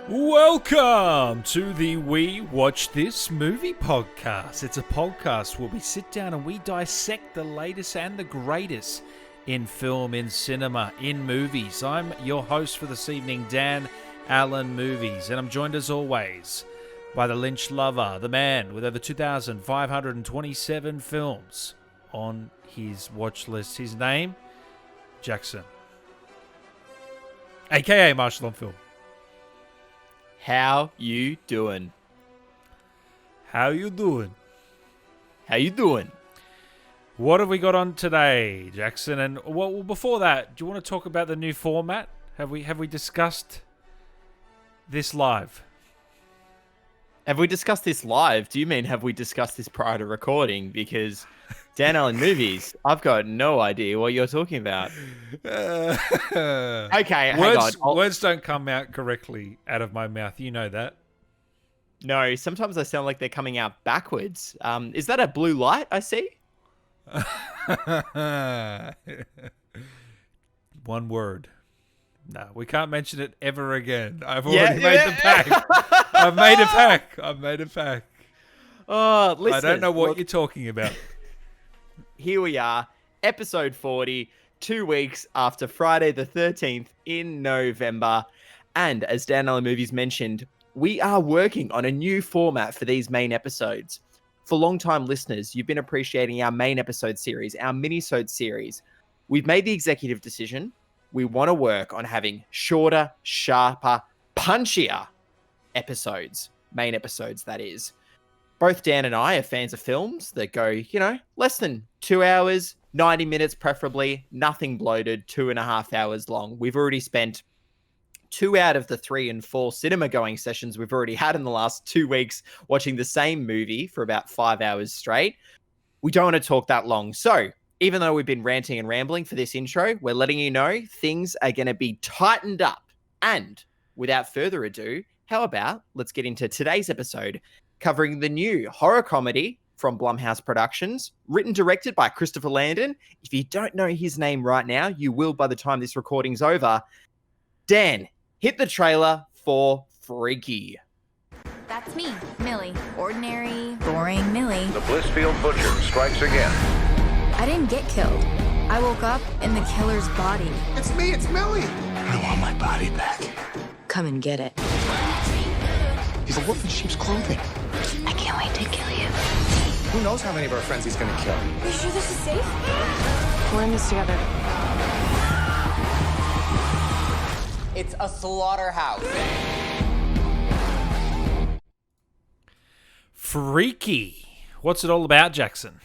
Welcome to the We Watch This Movie podcast. It's a podcast where we sit down and we dissect the latest and the greatest in film, in cinema, in movies. I'm your host for this evening, Dan Allen Movies, and I'm joined as always by the Lynch lover, the man with over 2,527 films on his watch list. His name, Jackson, aka Marshall on Film. How you doing? How you doing? How you doing? What have we got on today, Jackson? And well, before that, do you want to talk about the new format? Have we discussed this live? Have we discussed this live? Do you mean have we discussed this prior to recording? Because Dan Allen Movies, I've got no idea what you're talking about. Okay, hang on. Words don't come out correctly out of my mouth. You know that. No, sometimes I sound like they're coming out backwards. Is that a blue light I see? One word. No, we can't mention it ever again. I've already made the pact. I've made a pact. Oh, listen. I don't know what you're talking about. Here we are, episode 40, 2 weeks after Friday the 13th in November. And as Dan Allen Movies mentioned, we are working on a new format for these main episodes. For long-time listeners, you've been appreciating our main episode series, our mini-sode series. We've made the executive decision. We want to work on having shorter, sharper, punchier episodes. Main episodes, that is. Both Dan and I are fans of films that go, less than 2 hours, 90 minutes preferably, nothing bloated, 2.5 hours long. We've already spent 2 out of the 3 and 4 cinema-going sessions we've already had in the last 2 weeks watching the same movie for about 5 hours straight. We don't want to talk that long. So, even though we've been ranting and rambling for this intro, we're letting you know things are going to be tightened up. And without further ado, how about let's get into today's episode, covering the new horror comedy from Blumhouse Productions, written, directed by Christopher Landon. If you don't know his name right now, you will by the time this recording's over. Dan, hit the trailer for Freaky. That's me, Millie. Ordinary, boring Millie. The Blissfield Butcher strikes again. I didn't get killed. I woke up in the killer's body. It's me, it's Millie. I want my body back. Come and get it. He's a wolf in sheep's clothing. I can't wait to kill you. Who knows how many of our friends he's gonna kill? Are you sure this is safe? We're in this together. It's a slaughterhouse. Freaky. What's it all about, Jackson?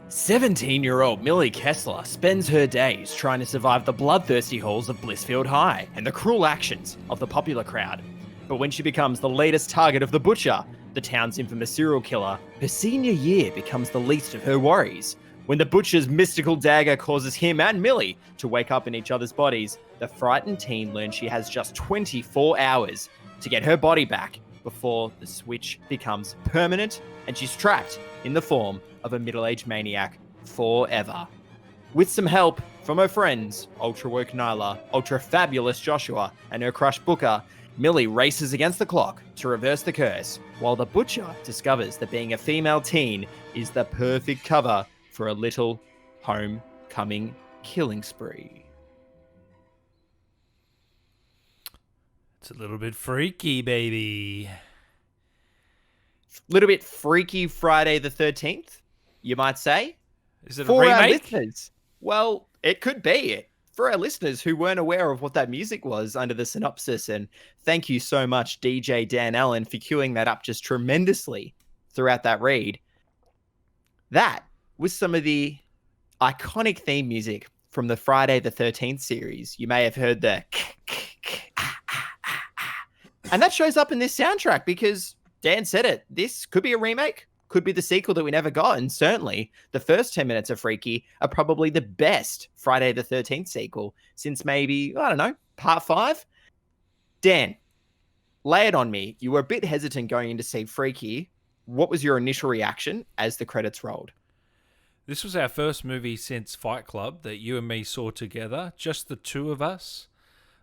"17-year-old Millie Kessler spends her days trying to survive the bloodthirsty halls of Blissfield High and the cruel actions of the popular crowd. But when she becomes the latest target of the Butcher, the town's infamous serial killer, her senior year becomes the least of her worries. When the Butcher's mystical dagger causes him and Millie to wake up in each other's bodies, the frightened teen learns she has just 24 hours to get her body back before the switch becomes permanent and she's trapped in the form of a middle-aged maniac forever. With some help from her friends, ultra woke Nyla, ultra fabulous Joshua, and her crush Booker, Millie races against the clock to reverse the curse, while the Butcher discovers that being a female teen is the perfect cover for a little homecoming killing spree. It's a little bit freaky, baby. Little bit freaky Friday the 13th, you might say. Is it a For our remake? listeners, well, it could be. For our listeners who weren't aware of what that music was under the synopsis, and thank you so much, DJ Dan Allen, for queuing that up just tremendously throughout that read. That was some of the iconic theme music from the Friday the 13th series. You may have heard the and that shows up in this soundtrack because Dan said it. This could be a remake, could be the sequel that we never got, and certainly the first 10 minutes of Freaky are probably the best Friday the 13th sequel since maybe, I don't know, part 5? Dan, lay it on me. You were a bit hesitant going in to see Freaky. What was your initial reaction as the credits rolled? This was our first movie since Fight Club that you and me saw together. Just the two of us.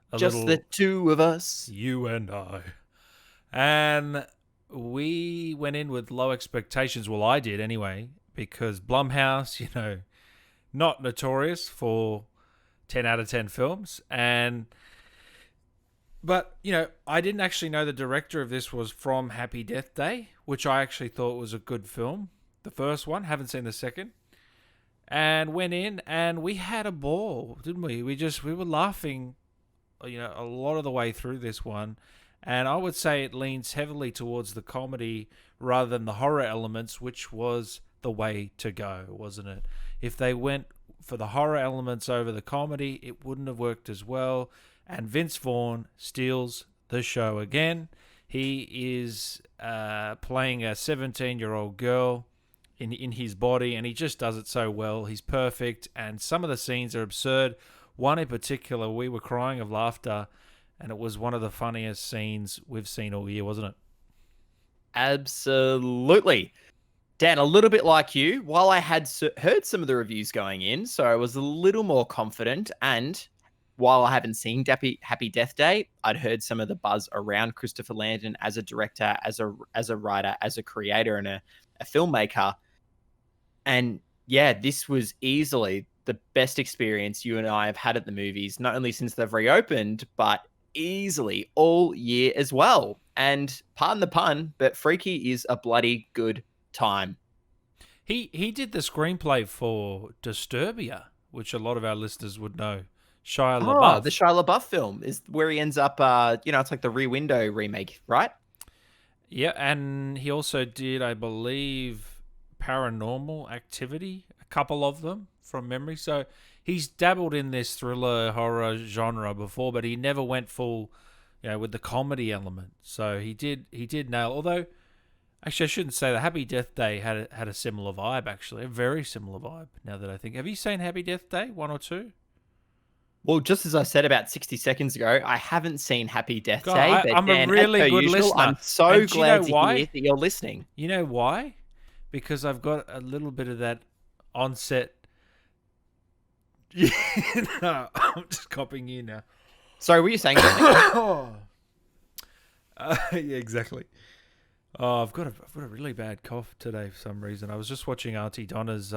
The two of us. You and I. And we went in with low expectations. Well, I did anyway, because Blumhouse, not notorious for 10 out of 10 films. But I didn't actually know the director of this was from Happy Death Day, which I actually thought was a good film. The first one, haven't seen the second. And went in and we had a ball, didn't we? We were laughing, a lot of the way through this one. And I would say it leans heavily towards the comedy rather than the horror elements, which was the way to go, wasn't it? If they went for the horror elements over the comedy, it wouldn't have worked as well. And Vince Vaughn steals the show again. He is playing a 17-year-old girl in his body, and he just does it so well. He's perfect, and some of the scenes are absurd. One in particular, we were crying of laughter, and it was one of the funniest scenes we've seen all year, wasn't it? Absolutely. Dan, a little bit like you, while I had heard some of the reviews going in, so I was a little more confident, and while I haven't seen Happy Death Day, I'd heard some of the buzz around Christopher Landon as a director, as a writer, as a creator, and a filmmaker. And yeah, this was easily the best experience you and I have had at the movies, not only since they've reopened, but easily all year as well. And pardon the pun, but Freaky is a bloody good time. He did the screenplay for Disturbia, which a lot of our listeners would know. Shia LaBeouf. The Shia LaBeouf film is where he ends up, it's like the Rear Window remake, right? Yeah, and he also did, I believe, Paranormal Activity, a couple of them from memory. So he's dabbled in this thriller horror genre before, but he never went full, with the comedy element. So he did nail. Although, actually, I shouldn't say that. Happy Death Day had a similar vibe. Actually, a very similar vibe. Now that I think, have you seen Happy Death Day 1 or 2? Well, just as I said about 60 seconds ago, I haven't seen Happy Death Day. But I'm Dan, a really good listener. I'm so glad to why? hear that you're listening. You know why? Because I've got a little bit of that onset. No, I'm just copying you now. Sorry, were you saying something? Yeah, exactly. Oh, I've got a really bad cough today for some reason. I was just watching Auntie Donna's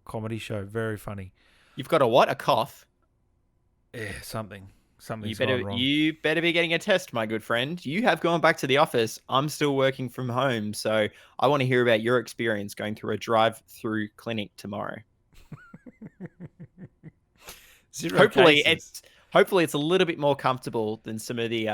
comedy show. Very funny. You've got a what? A cough? Yeah, something's gone wrong. You better be getting a test, my good friend. You have gone back to the office. I'm still working from home, so I want to hear about your experience going through a drive-through clinic tomorrow. Hopefully it's a little bit more comfortable than some of the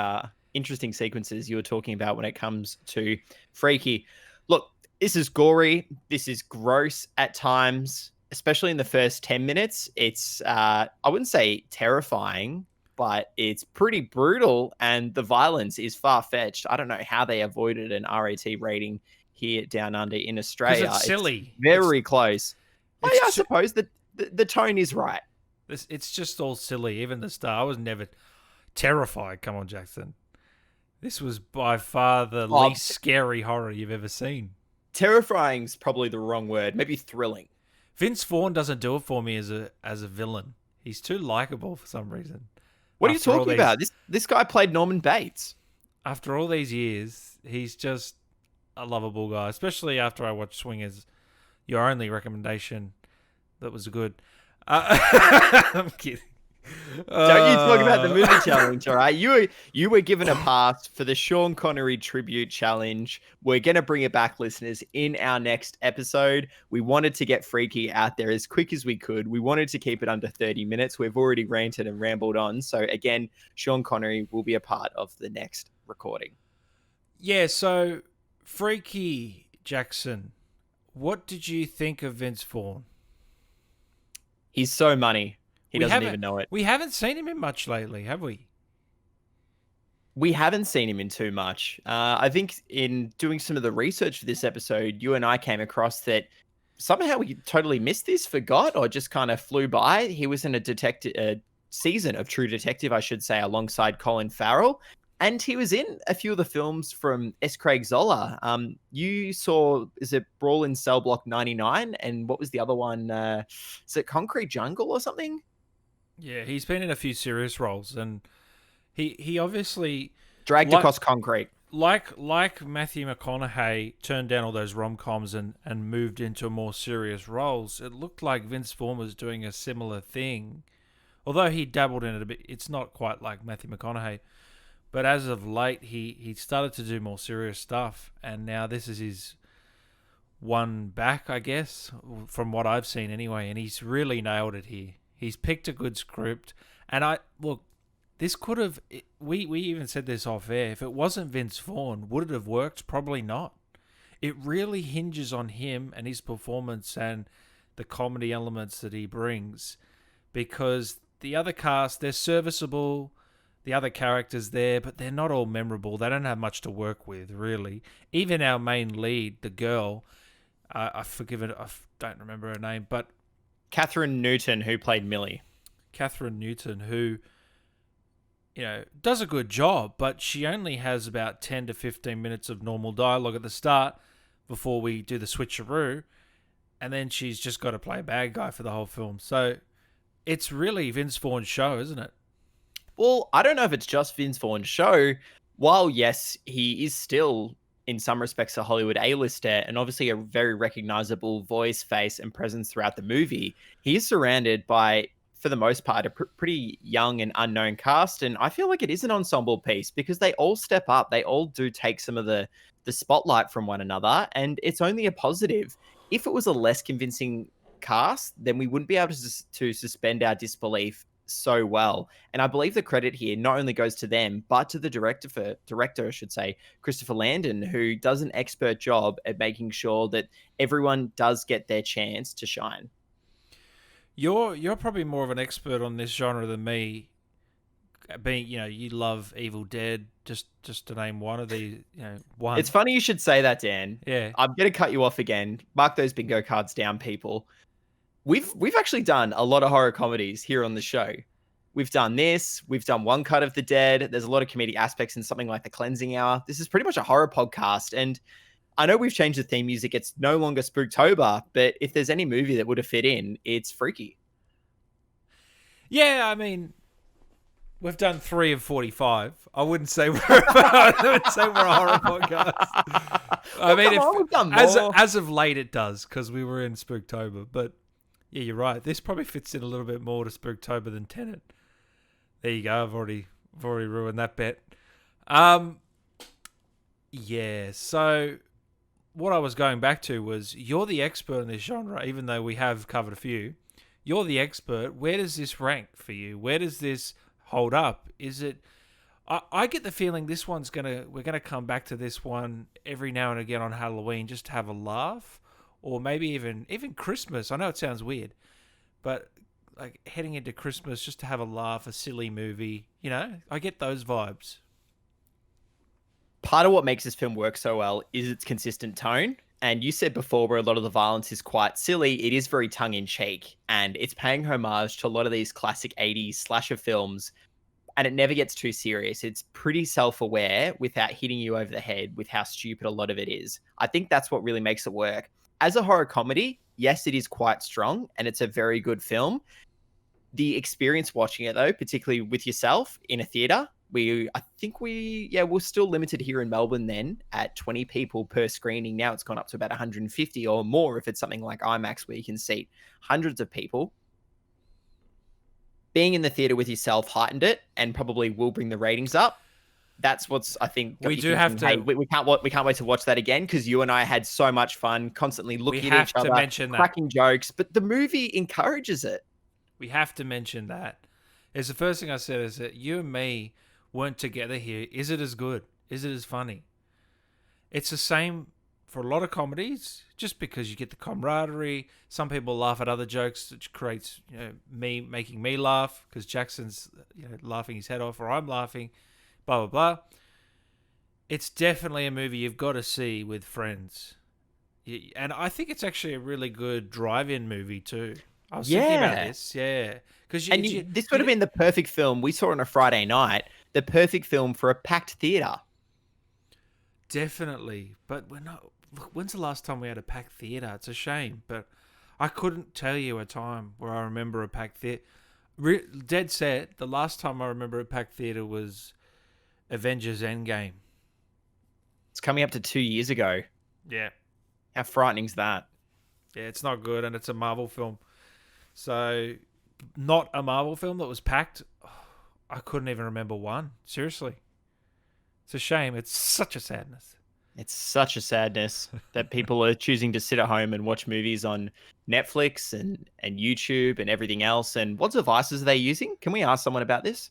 interesting sequences you were talking about when it comes to Freaky. Look, this is gory. This is gross at times, especially in the first 10 minutes. It's, I wouldn't say terrifying, but it's pretty brutal, and the violence is far-fetched. I don't know how they avoided an RAT rating here down under in Australia. It's silly. It's very close. I suppose that the tone is right. It's just all silly. Even the star, I was never terrified. Come on, Jackson. This was by far the least scary horror you've ever seen. Terrifying's probably the wrong word. Maybe thrilling. Vince Vaughn doesn't do it for me as a villain. He's too likable for some reason. What are you talking about? This guy played Norman Bates. After all these years, he's just a lovable guy, especially after I watched Swingers, your only recommendation that was good. I'm kidding. Don't you talk about the movie challenge, all right? You were given a pass for the Sean Connery tribute challenge. We're going to bring it back, listeners, in our next episode. We wanted to get Freaky out there as quick as we could. We wanted to keep it under 30 minutes. We've already ranted and rambled on. So again, Sean Connery will be a part of the next recording. Yeah, so Freaky, Jackson, what did you think of Vince Vaughn? He's so money. He doesn't even know it. We haven't seen him in much lately, have we? We haven't seen him in too much. I think in doing some of the research for this episode, you and I came across that somehow we totally missed this, forgot, or just kind of flew by. He was in a season of True Detective, I should say, alongside Colin Farrell. And he was in a few of the films from S. Craig Zoller. You saw, is it Brawl in Cell Block 99? And what was the other one? Is it Concrete Jungle or something? Yeah, he's been in a few serious roles, and he obviously Dragged Across Concrete. Like Matthew McConaughey turned down all those rom-coms and moved into more serious roles. It looked like Vince Vaughn was doing a similar thing, although he dabbled in it a bit. It's not quite like Matthew McConaughey. But as of late, he started to do more serious stuff, and now this is his one back, I guess, from what I've seen anyway, and he's really nailed it here. He's picked a good script, and this could have, we even said this off air, if it wasn't Vince Vaughn, would it have worked? Probably not. It really hinges on him and his performance and the comedy elements that he brings, because the other cast, they're serviceable, the other characters there, but they're not all memorable. They don't have much to work with, really. Even our main lead, the girl, I don't remember her name, but Catherine Newton, who played Millie. Catherine Newton, who, does a good job, but she only has about 10 to 15 minutes of normal dialogue at the start before we do the switcheroo, and then she's just got to play a bad guy for the whole film. So it's really Vince Vaughn's show, isn't it? Well, I don't know if it's just Vince Vaughn's show. While, yes, he is still, in some respects, a Hollywood A-lister and obviously a very recognizable voice, face, and presence throughout the movie, he is surrounded by, for the most part, a pretty young and unknown cast. And I feel like it is an ensemble piece because they all step up. They all do take some of the spotlight from one another, and it's only a positive. If it was a less convincing cast, then we wouldn't be able to suspend our disbelief so well. And I believe the credit here not only goes to them, but to the director, I should say, Christopher Landon, who does an expert job at making sure that everyone does get their chance to shine. You're probably more of an expert on this genre than me. Being, you love Evil Dead, just to name one of the, one. It's funny you should say that, Dan. Yeah. I'm going to cut you off again. Mark those bingo cards down, people. We've actually done a lot of horror comedies here on the show. We've done this. We've done One Cut of the Dead. There's a lot of comedic aspects in something like The Cleansing Hour. This is pretty much a horror podcast. And I know we've changed the theme music. It's no longer Spooktober, but if there's any movie that would have fit in, it's Freaky. Yeah, I mean, we've done 3 of 45. I wouldn't say we're a horror podcast. I mean, as of late it does, because we were in Spooktober. But yeah, you're right. This probably fits in a little bit more to Spooktober than Tenet. There you go. I've already ruined that bet. Yeah. So what I was going back to was, you're the expert in this genre, even though we have covered a few. You're the expert. Where does this rank for you? Where does this hold up? Is it? I get the feeling we're gonna come back to this one every now and again on Halloween just to have a laugh, or maybe even Christmas. I know it sounds weird, but like heading into Christmas just to have a laugh, a silly movie. I get those vibes. Part of what makes this film work so well is its consistent tone. And you said before, where a lot of the violence is quite silly, it is very tongue-in-cheek, and it's paying homage to a lot of these classic 80s slasher films, and it never gets too serious. It's pretty self-aware without hitting you over the head with how stupid a lot of it is. I think that's what really makes it work. As a horror comedy, yes, it is quite strong, and it's a very good film. The experience watching it, though, particularly with yourself in a theater, we're still limited here in Melbourne then at 20 people per screening. Now it's gone up to about 150 or more if it's something like IMAX, where you can seat hundreds of people. Being in the theater with yourself heightened it and probably will bring the ratings up. That's what's, I think, we do have to. Hey, we can't wait to watch that again, because you and I had so much fun constantly looking at each other, cracking jokes. But the movie encourages it. We have to mention that. It's the first thing I said, is that you and me weren't together here. Is it as good? Is it as funny? It's the same for a lot of comedies, just because you get the camaraderie. Some people laugh at other jokes, which creates me making me laugh because Jackson's laughing his head off, or I'm laughing, blah, blah, blah. It's definitely a movie you've got to see with friends. And I think it's actually a really good drive-in movie too. I was thinking about this, yeah. This would have been the perfect film. We saw it on a Friday night the perfect film for a packed theater. Definitely. But we're not. Look, when's the last time we had a packed theater? It's a shame, but I couldn't tell you a time where I remember a packed theater. Dead set, the last time I remember a packed theater was Avengers Endgame. It's coming up to 2 years ago. Yeah. How frightening is that? Yeah, it's not good, and it's a Marvel film. So, not a Marvel film that was packed. I couldn't even remember one. Seriously. It's a shame. It's such a sadness. It's such a sadness that people are choosing to sit at home and watch movies on Netflix and YouTube and everything else. And what devices are they using? Can we ask someone about this?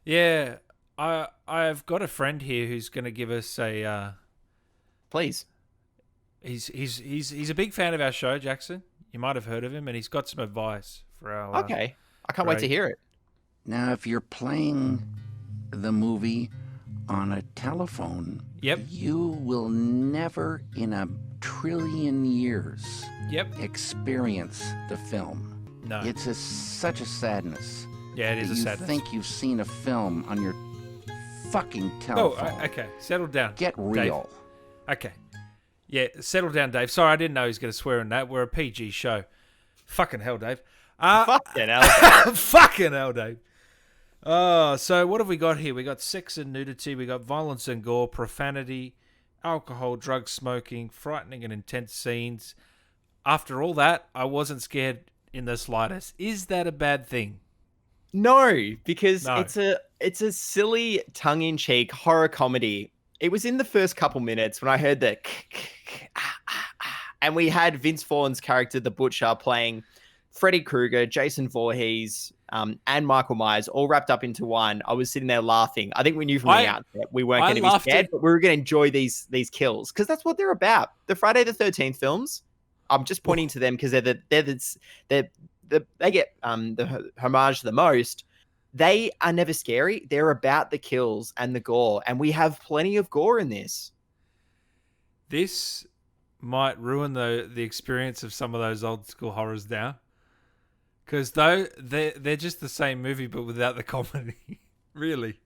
Yeah, I've got a friend here who's going to give us a. Please. He's a big fan of our show, Jackson. You might have heard of him, and he's got some advice for our. Okay, I can't wait to hear it. Now, if you're playing the movie on a telephone, yep, you will never in a trillion years experience the film. No. It's such a sadness. Yeah, it is a sadness. You think you've seen a film on your fucking telephone. Oh, okay. Settle down. Get real. Dave. Okay. Yeah, settle down, Dave. Sorry, I didn't know he was going to swear in that. We're a PG show. Fucking hell, Dave. Fucking hell, Dave. Fucking hell, Dave. So what have we got here? We got sex and nudity. We got violence and gore, profanity, alcohol, drug smoking, frightening and intense scenes. After all that, I wasn't scared in the slightest. Is that a bad thing? No, because it's a silly tongue-in-cheek horror comedy. It was in the first couple minutes when I heard the and we had Vince Vaughn's character, the Butcher, playing Freddy Krueger, Jason Voorhees, and Michael Myers all wrapped up into one. I was sitting there laughing. I think we knew from the outset we weren't going to be scared, but we were going to enjoy these kills because that's what they're about. The Friday the 13th films. I'm just pointing to them because they get the homage the most. They are never scary. They're about the kills and the gore, and we have plenty of gore in this. This might ruin the experience of some of those old school horrors now. Because they're just the same movie, but without the comedy. Really.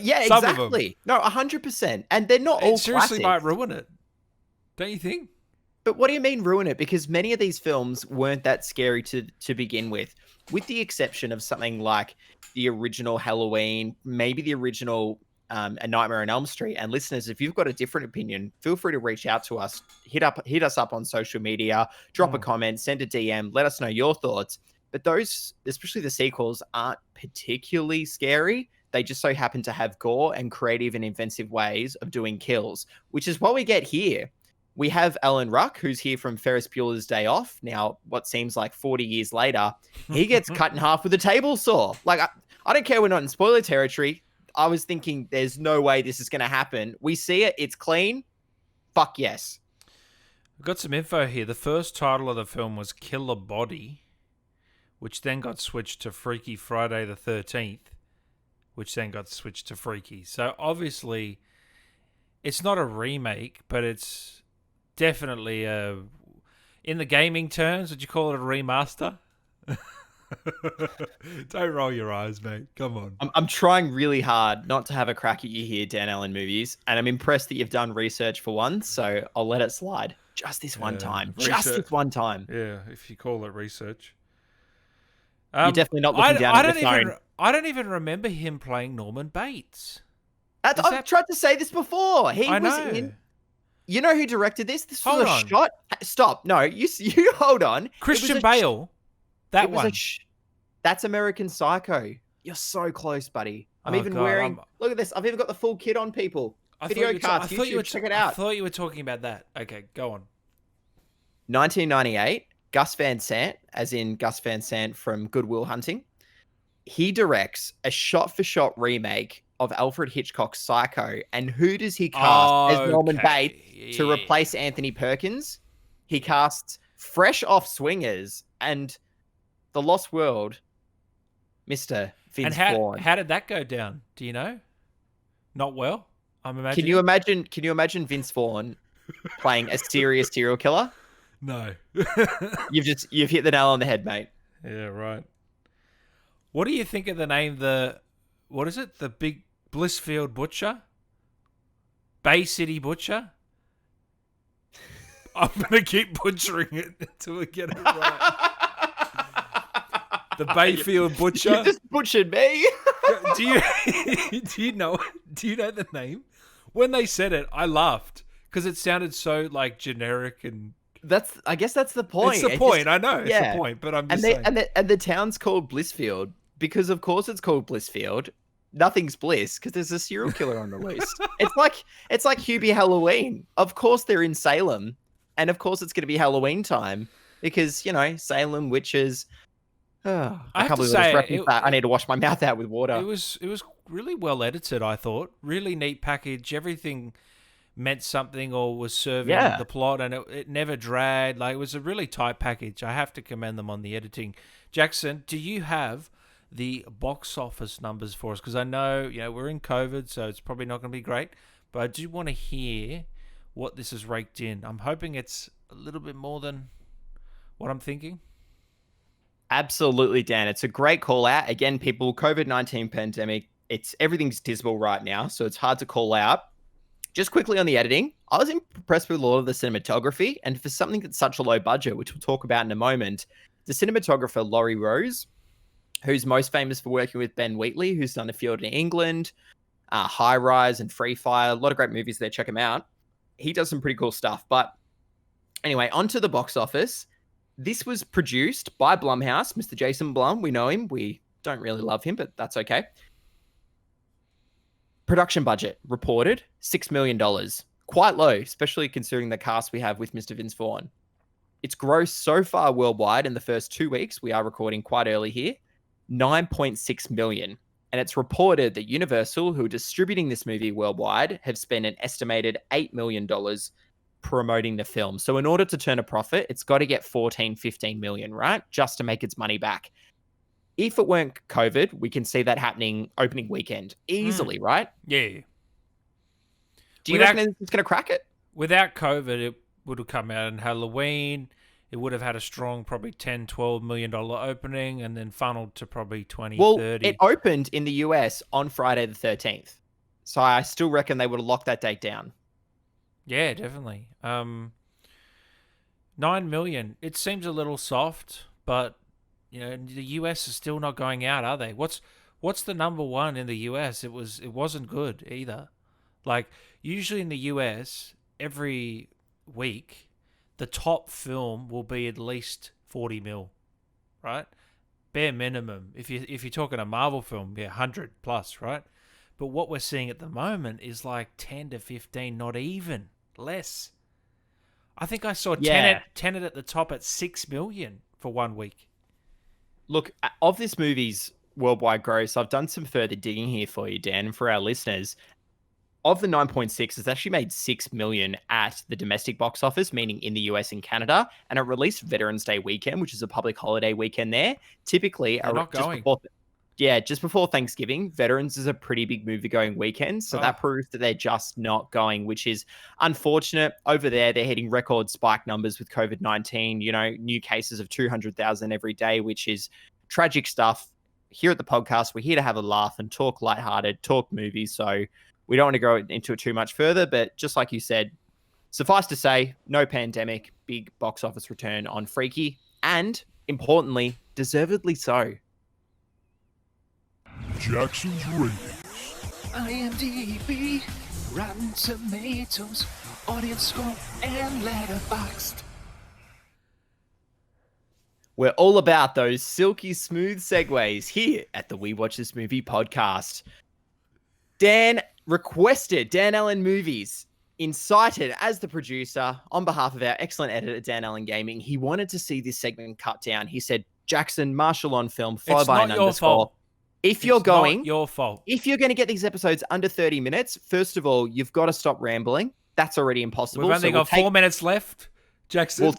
Yeah, exactly. No, 100%. And they're not all It seriously classics. might ruin it. Don't you think? But what do you mean ruin it? Because many of these films weren't that scary to begin with the exception of something like the original Halloween, maybe the original A Nightmare on Elm Street. And listeners, if you've got a different opinion, feel free to reach out to us. Hit us up on social media, drop a comment, send a DM, let us know your thoughts. But those, especially the sequels, aren't particularly scary. They just so happen to have gore and creative and inventive ways of doing kills, which is what we get here. We have Alan Ruck, who's here from Ferris Bueller's Day Off. Now, what seems like 40 years later, he gets cut in half with a table saw. Like, I don't care we're not in spoiler territory. I was thinking there's no way this is going to happen. We see it. It's clean. Fuck yes. I've got some info here. The first title of the film was Killer Body, which then got switched to Freaky Friday the 13th, which then got switched to Freaky. So obviously, it's not a remake, but it's definitely in the gaming terms, would you call it a remaster? Don't roll your eyes, mate. Come on. I'm trying really hard not to have a crack at you here, Dan Allen Movies, and I'm impressed that you've done research for once, so I'll let it slide. Just this one time. Just this one time. Yeah, if you call it research. You're definitely not looking down at the phone. I don't even remember him playing Norman Bates. I've tried to say this before. I know. In. You know who directed this? This was Hold a shot. Stop. No, you hold on. Christian Bale. That one. That's American Psycho. You're so close, buddy. I'm even wearing. Look at this. I've even got the full kit on, people. Video cards. YouTube, check it out. I thought you were talking about that. Okay, go on. 1998. Gus Van Sant, as in Gus Van Sant from Good Will Hunting. He directs a shot-for-shot remake of Alfred Hitchcock's Psycho. And who does he cast as Norman Bates to replace Anthony Perkins? He casts fresh off Swingers and The Lost World, Mr. Vince Vaughn. How did that go down? Do you know? Not well, I'm imagining. Can you imagine Vince Vaughn playing a serious serial killer? No. You've hit the nail on the head, mate. Yeah, right. What do you think of the name the what is it? The big Blissfield Butcher? Bay City Butcher? I'm going to keep butchering it until we get it right. The Bayfield Butcher. You just butchered me. do you know the name? When they said it, I laughed because it sounded so like generic and. I guess that's the point. It's the point. I know. It's the point, but I'm just saying. And the town's called Blissfield because, of course, it's called Blissfield. Nothing's bliss because there's a serial killer on the loose. It's like Hubie Halloween. Of course, they're in Salem, and of course, it's going to be Halloween time because Salem witches. Oh, I can't believe I just referenced that. I need to wash my mouth out with water. It was really well edited. I thought really neat package. Everything meant something or was serving the plot, and it never dragged. Like, it was a really tight package. I have to commend them on the editing. Jackson, do you have the box office numbers for us? Because I know we're in COVID, so it's probably not going to be great, but I do want to hear what this has raked in. I'm hoping it's a little bit more than what I'm thinking. Absolutely, Dan. It's a great call out. Again, people, COVID-19 pandemic, everything's dismal right now, so it's hard to call out. Just quickly on the editing, I was impressed with a lot of the cinematography, and for something that's such a low budget, which we'll talk about in a moment, the cinematographer Laurie Rose, who's most famous for working with Ben Wheatley, who's done A Field in England, High Rise and Free Fire, a lot of great movies there, check him out. He does some pretty cool stuff. But anyway, onto the box office. This was produced by Blumhouse, Mr. Jason Blum. We know him. We don't really love him, but that's okay. Production budget reported $6 million. Quite low, especially considering the cast we have with Mr. Vince Vaughn. It's grossed so far worldwide in the first 2 weeks, we are recording quite early here, $9.6 million. And it's reported that Universal, who are distributing this movie worldwide, have spent an estimated $8 million promoting the film. So in order to turn a profit, it's got to get 15 million, right? Just to make its money back. If it weren't COVID, we can see that happening opening weekend easily, right? Yeah. Do you reckon it's going to crack it? Without COVID, it would have come out in Halloween. It would have had a strong probably $10-12 million opening and then funneled to probably 20, 30. It opened in the US on Friday the 13th. So I still reckon they would have locked that date down. Yeah, definitely. 9 million. It seems a little soft, but the US is still not going out, are they? What's the number one in the US? It wasn't good either. Like, usually in the US, every week, the top film will be at least 40 mil, right? Bare minimum. If you're talking a Marvel film, 100 plus, right? But what we're seeing at the moment is like 10 to 15, not even less. I think I saw Tenet at the top at 6 million for 1 week. Look, of this movie's worldwide gross, I've done some further digging here for you, Dan, and for our listeners. Of the 9.6, it's actually made 6 million at the domestic box office, meaning in the US and Canada, and it released Veterans Day weekend, which is a public holiday weekend there. Typically, just before Thanksgiving, Veterans is a pretty big movie-going weekend, so that proves that they're just not going, which is unfortunate. Over there, they're hitting record spike numbers with COVID-19, new cases of 200,000 every day, which is tragic stuff. Here at the podcast, we're here to have a laugh and talk lighthearted, talk movies, so we don't want to go into it too much further, but just like you said, suffice to say, no pandemic, big box office return on Freaky, and importantly, deservedly so. Jackson's ratings. IMDb, Rotten Tomatoes, Audience Score, and Letterboxd. We're all about those silky smooth segues here at the We Watch This Movie podcast. Dan Allen Movies, incited as the producer on behalf of our excellent editor, Dan Allen Gaming. He wanted to see this segment cut down. He said, Jackson, marshal on film, followed by an underscore. If you're going to get these episodes under 30 minutes, first of all, you've got to stop rambling. That's already impossible. We've only got 4 minutes left, Jackson. We'll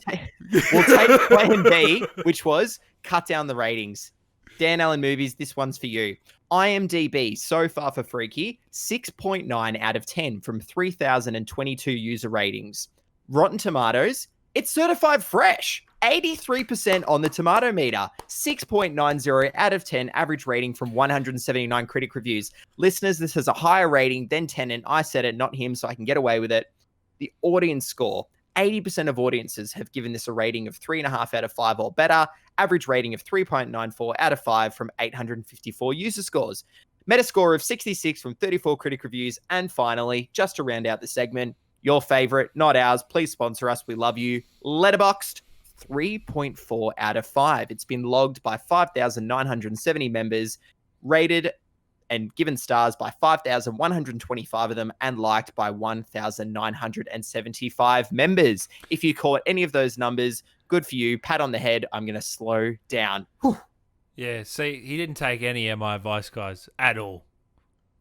take plan B, which was cut down the ratings. Dan Allen Movies, this one's for you. IMDb, so far for Freaky, 6.9 out of 10 from 3,022 user ratings. Rotten Tomatoes, it's certified fresh. 83% on the tomato meter, 6.90 out of 10 average rating from 179 critic reviews. Listeners, this has a higher rating than Tenet. I said it, not him, so I can get away with it. The audience score, 80% of audiences have given this a rating of 3.5 out of 5 or better. Average rating of 3.94 out of 5 from 854 user scores. Metascore of 66 from 34 critic reviews. And finally, just to round out the segment, your favorite, not ours, please sponsor us. We love you. Letterboxd, 3.4 out of 5. It's been logged by 5,970 members, rated and given stars by 5,125 of them, and liked by 1,975 members. If you caught any of those numbers, good for you. Pat on the head. I'm going to slow down. Whew. Yeah, see, he didn't take any of my advice, guys, at all.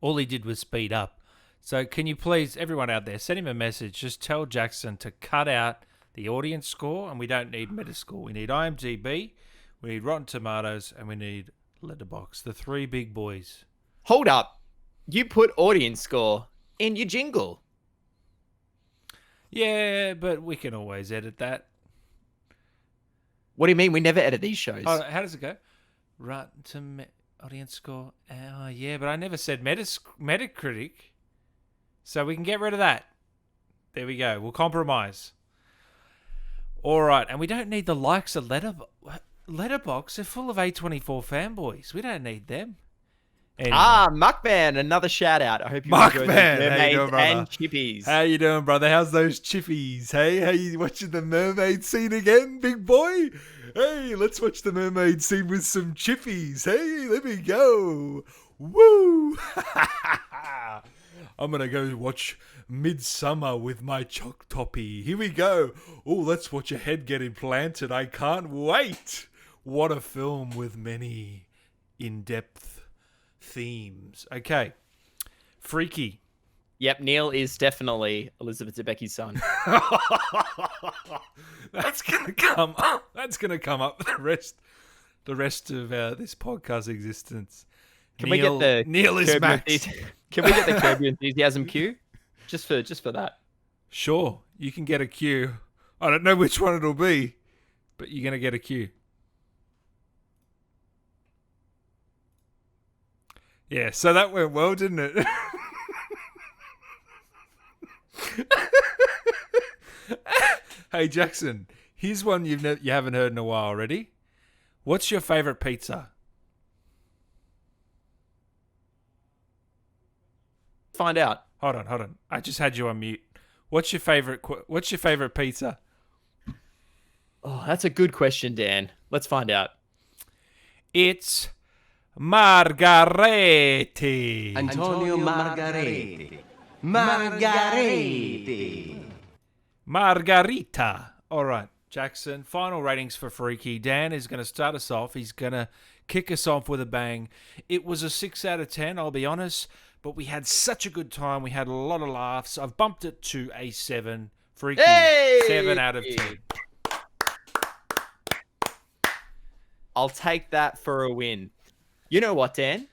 All he did was speed up. So can you please, everyone out there, send him a message. Just tell Jackson to cut out the audience score, and we don't need Metascore. We need IMDb, we need Rotten Tomatoes, and we need Letterboxd. The three big boys. Hold up. You put audience score in your jingle. Yeah, but we can always edit that. What do you mean? We never edit these shows. Oh, how does it go? Rotten audience score. Oh, yeah, but I never said Metacritic. So we can get rid of that. There we go. We'll compromise. All right, and we don't need the likes of Letterboxd. They're full of A24 fanboys. We don't need them. Anyway. Muckman, another shout out. I hope you enjoyed Muckman, the how you doing, mermaids brother? and chippies. How you doing, brother? How's those chippies? Hey, how you watching the mermaid scene again, big boy? Hey, let's watch the mermaid scene with some chippies. Hey, let me go. Woo! I'm going to go watch Midsummer with my choc toppy. Here we go. Oh, let's watch a head get implanted. I can't wait. What a film with many in-depth themes. Okay. Freaky. Yep, Neil is definitely Elizabeth Debicki's son. That's gonna come up. That's gonna come up the rest of this podcast existence. Can we get the Neil is Max? Can we get the Curb Your Enthusiasm cue? Just for that. Sure, you can get a cue. I don't know which one it'll be, but you're gonna get a cue. Yeah, so that went well, didn't it? Hey Jackson, here's one you haven't heard in a while already. What's your favorite pizza? Find out. Hold on. I just had you on mute. What's your favorite pizza? Oh, that's a good question, Dan. Let's find out. It's Margarete. Antonio Margarete. Margarete. Margarita. All right, Jackson. Final ratings for Freaky. Dan is going to start us off. He's going to kick us off with a bang. It was a 6 out of 10, I'll be honest, but we had such a good time. We had a lot of laughs. I've bumped it to a 7. Freaky. Hey! 7 out of 10. I'll take that for a win. You know what, Dan?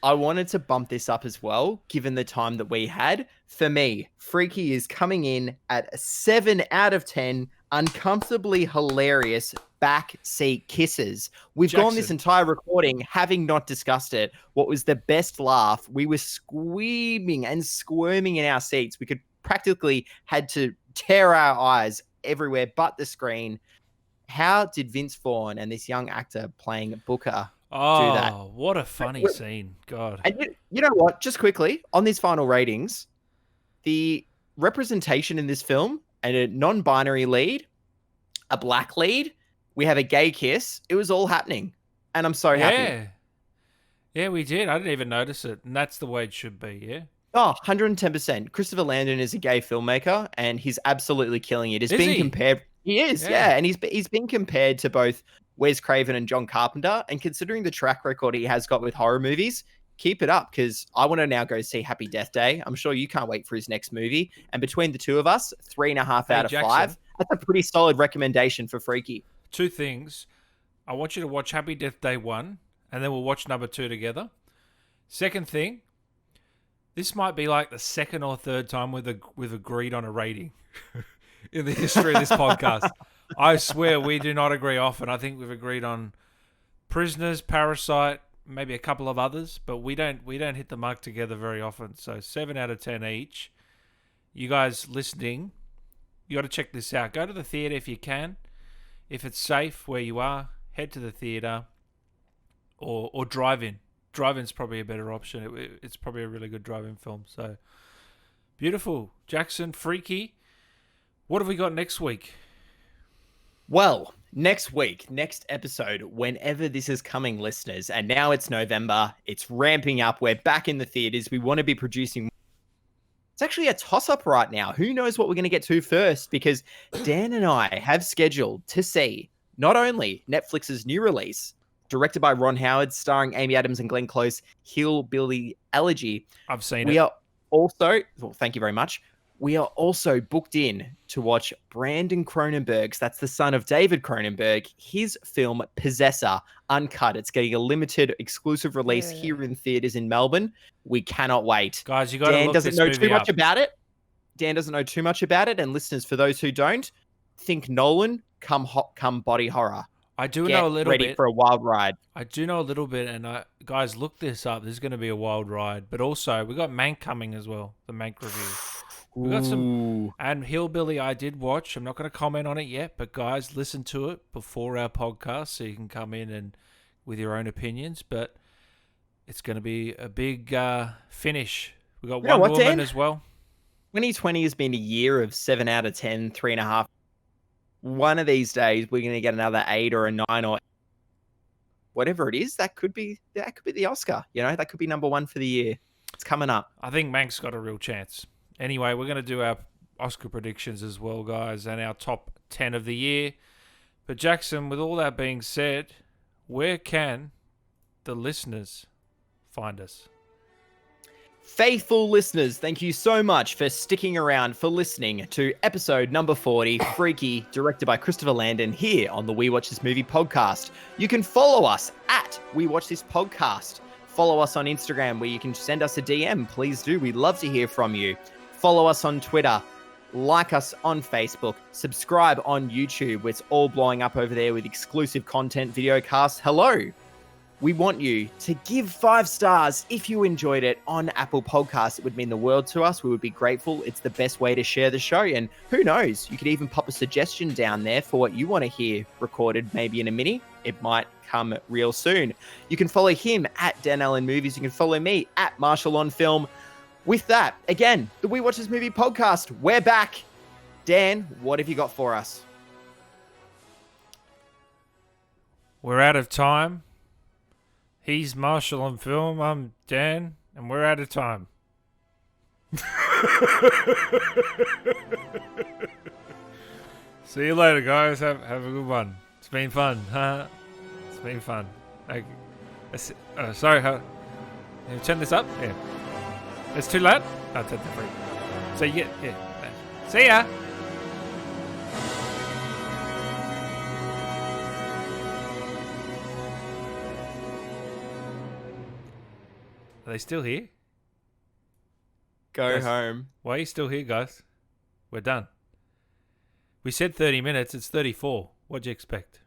I wanted to bump this up as well, given the time that we had. For me, Freaky is coming in at a 7 out of 10, uncomfortably hilarious backseat kisses. We've gone this entire recording having not discussed it. What was the best laugh? We were screaming and squirming in our seats. We could practically had to tear our eyes everywhere but the screen. How did Vince Vaughn and this young actor playing Booker do that? Oh, what a funny scene. God. And you know what? Just quickly, on these final ratings, the representation in this film, and a non-binary lead, a black lead, we have a gay kiss. It was all happening. And I'm so happy. Yeah, we did. I didn't even notice it. And that's the way it should be, yeah? Oh, 110%. Christopher Landon is a gay filmmaker, and he's absolutely killing it. Compared. He is, yeah. And he's been compared to both Wes Craven and John Carpenter. And considering the track record he has got with horror movies, keep it up, because I want to now go see Happy Death Day. I'm sure you can't wait for his next movie. And between the two of us, 3.5 out of 5. That's a pretty solid recommendation for Freaky. 2 things. I want you to watch Happy Death Day 1, and then we'll watch number 2 together. Second thing, this might be like the second or third time we've agreed on a rating in the history of this podcast. I swear we do not agree often. I think we've agreed on Prisoners, Parasite, maybe a couple of others, but we don't hit the mark together very often. So 7 out of 10 each. You guys listening, you got to check this out. Go to the theater if you can. If it's safe where you are, head to the theater or drive in. Drive-in's probably a better option. It's probably a really good drive-in film. So beautiful. Jackson, freaky. What have we got next week? Well, next week, next episode, whenever this is coming, listeners, and now it's November, it's ramping up. We're back in the theaters. We want to be producing. It's actually a toss-up right now. Who knows what we're going to get to first? Because Dan and I have scheduled to see not only Netflix's new release, directed by Ron Howard, starring Amy Adams and Glenn Close, Hillbilly Elegy. I've seen We it. are also, well, thank you very much. We are also booked in to watch Brandon Cronenberg's, that's the son of David Cronenberg, his film Possessor, uncut. It's getting a limited exclusive release here in theaters in Melbourne. We cannot wait. Guys, you got to Dan look doesn't this know movie too much up. about it. Dan doesn't know too much about it. And listeners, for those who don't, think Nolan, come body horror. I do Get know a little ready bit. for a wild ride. I do know a little bit, and guys, look this up. This is going to be a wild ride. But also, we got Mank coming as well, the Mank review. We got some, and Hillbilly I did watch. I'm not going to comment on it yet, but guys, listen to it before our podcast so you can come in and with your own opinions. But it's going to be a big finish. We got Wonder Woman Dan? as well. 2020 has been a year of 7 out of 10, 3.5. One of these days, we're going to get another 8 or a 9 or whatever it is. That could be the Oscar. You know, that could be number 1 for the year. It's coming up. I think Mank's got a real chance. Anyway, we're going to do our Oscar predictions as well, guys, and our top 10 of the year. But Jackson, with all that being said, where can the listeners find us? Faithful listeners, thank you so much for sticking around, for listening to episode number 40, Freaky, directed by Christopher Landon, here on the We Watch This Movie podcast. You can follow us at We Watch This Podcast. Follow us on Instagram, where you can send us a DM. Please do. We'd love to hear from you. Follow us on Twitter. Like us on Facebook. Subscribe on YouTube. It's all blowing up over there with exclusive content, video casts. Hello. We want you to give 5 stars if you enjoyed it on Apple Podcasts. It would mean the world to us. We would be grateful. It's the best way to share the show. And who knows, you could even pop a suggestion down there for what you want to hear recorded maybe in a mini. It might come real soon. You can follow him at Dan Allen Movies. You can follow me at Marshall on Film. With that, again, the We Watch This Movie podcast. We're back. Dan, what have you got for us? We're out of time. He's Marshall on Film. I'm Dan, and we're out of time. See you later, guys. Have a good one. It's been fun, huh? It's been fun. Sorry, can you turn this up? Yeah. It's too loud? I'll turn it free. So yeah. See ya. Are they still here? Go Guys, home. Why are you still here, guys? We're done. We said 30 minutes. It's 34. What'd you expect?